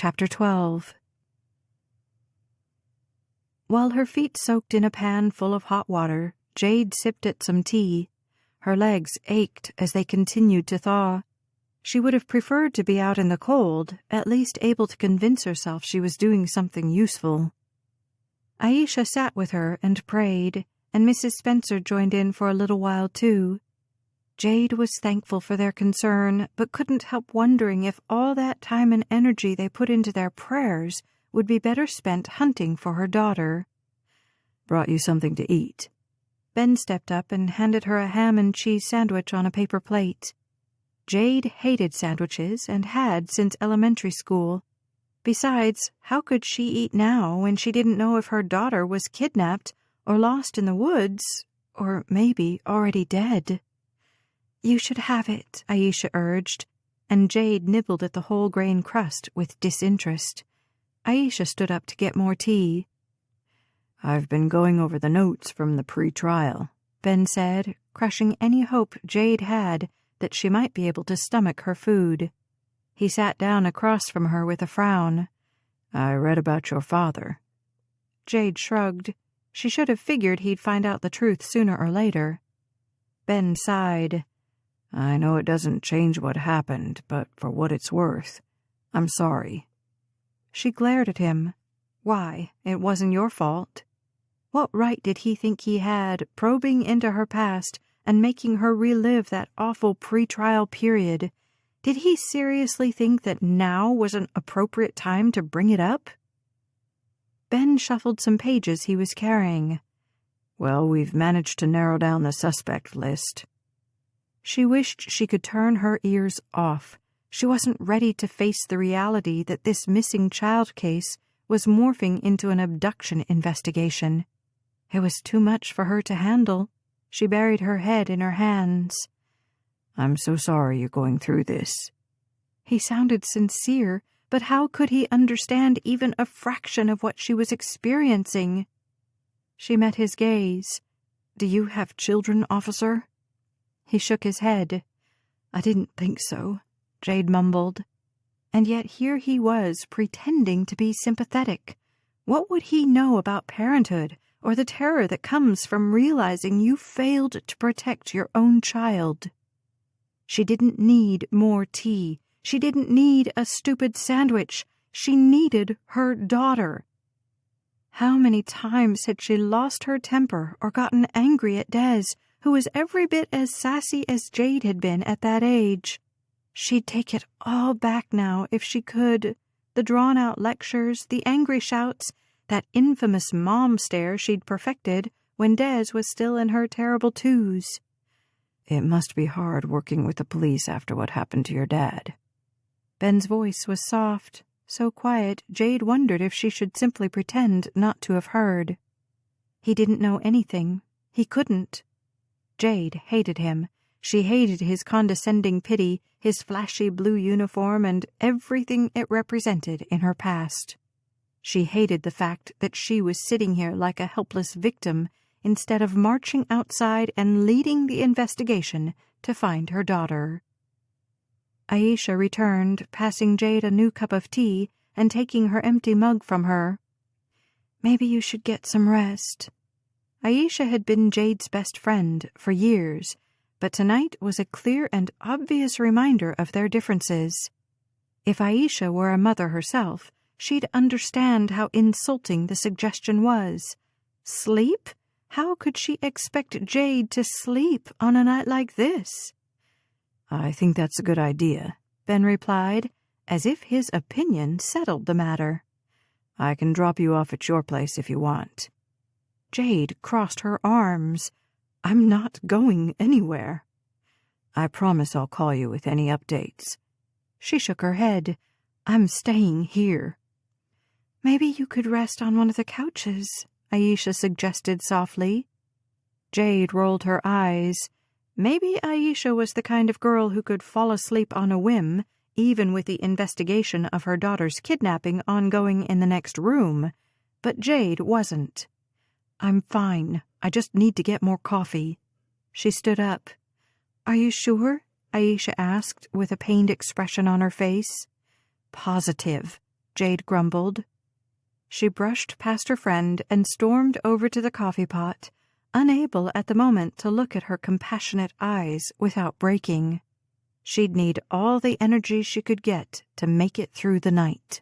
Chapter 12. While her feet soaked in a pan full of hot water, Jade sipped at some tea. Her legs ached as they continued to thaw. She would have preferred to be out in the cold, at least able to convince herself she was doing something useful. Aisha sat with her and prayed, and Mrs. Spencer joined in for a little while too. Jade was thankful for their concern, but couldn't help wondering if all that time and energy they put into their prayers would be better spent hunting for her daughter. "Brought you something to eat." Ben stepped up and handed her a ham and cheese sandwich on a paper plate. Jade hated sandwiches and had since elementary school. Besides, how could she eat now when she didn't know if her daughter was kidnapped or lost in the woods, or maybe already dead? "You should have it," Aisha urged, and Jade nibbled at the whole grain crust with disinterest. Aisha stood up to get more tea. "I've been going over the notes from the pre-trial," Ben said, crushing any hope Jade had that she might be able to stomach her food. He sat down across from her with a frown. "I read about your father." Jade shrugged. She should have figured he'd find out the truth sooner or later. Ben sighed. "I know it doesn't change what happened, but for what it's worth, I'm sorry." She glared at him. Why, it wasn't your fault. What right did he think he had, probing into her past and making her relive that awful pre-trial period? Did he seriously think that now was an appropriate time to bring it up? Ben shuffled some pages he was carrying. "Well, we've managed to narrow down the suspect list." She wished she could turn her ears off. She wasn't ready to face the reality that this missing child case was morphing into an abduction investigation. It was too much for her to handle. She buried her head in her hands. "I'm so sorry you're going through this." He sounded sincere, but how could he understand even a fraction of what she was experiencing? She met his gaze. "Do you have children, officer?" He shook his head. "I didn't think so," Jade mumbled. And yet here he was, pretending to be sympathetic. What would he know about parenthood, or the terror that comes from realizing you failed to protect your own child? She didn't need more tea. She didn't need a stupid sandwich. She needed her daughter. How many times had she lost her temper or gotten angry at Des, who was every bit as sassy as Jade had been at that age? She'd take it all back now if she could. The drawn-out lectures, the angry shouts, that infamous mom stare she'd perfected when Des was still in her terrible twos. "It must be hard working with the police after what happened to your dad." Ben's voice was soft, so quiet Jade wondered if she should simply pretend not to have heard. He didn't know anything. He couldn't. Jade hated him. She hated his condescending pity, his flashy blue uniform, and everything it represented in her past. She hated the fact that she was sitting here like a helpless victim instead of marching outside and leading the investigation to find her daughter. Aisha returned, passing Jade a new cup of tea and taking her empty mug from her. "Maybe you should get some rest." Aisha had been Jade's best friend for years, but tonight was a clear and obvious reminder of their differences. If Aisha were a mother herself, she'd understand how insulting the suggestion was. Sleep? How could she expect Jade to sleep on a night like this? "I think that's a good idea," Ben replied, as if his opinion settled the matter. "I can drop you off at your place if you want." Jade crossed her arms. "I'm not going anywhere." "I promise I'll call you with any updates." She shook her head. "I'm staying here." "Maybe you could rest on one of the couches," Aisha suggested softly. Jade rolled her eyes. Maybe Aisha was the kind of girl who could fall asleep on a whim, even with the investigation of her daughter's kidnapping ongoing in the next room. But Jade wasn't. "I'm fine. I just need to get more coffee." She stood up. "Are you sure?" Aisha asked with a pained expression on her face. "Positive." Jade grumbled. She brushed past her friend and stormed over to the coffee pot, unable at the moment to look at her compassionate eyes without breaking. She'd need all the energy she could get to make it through the night.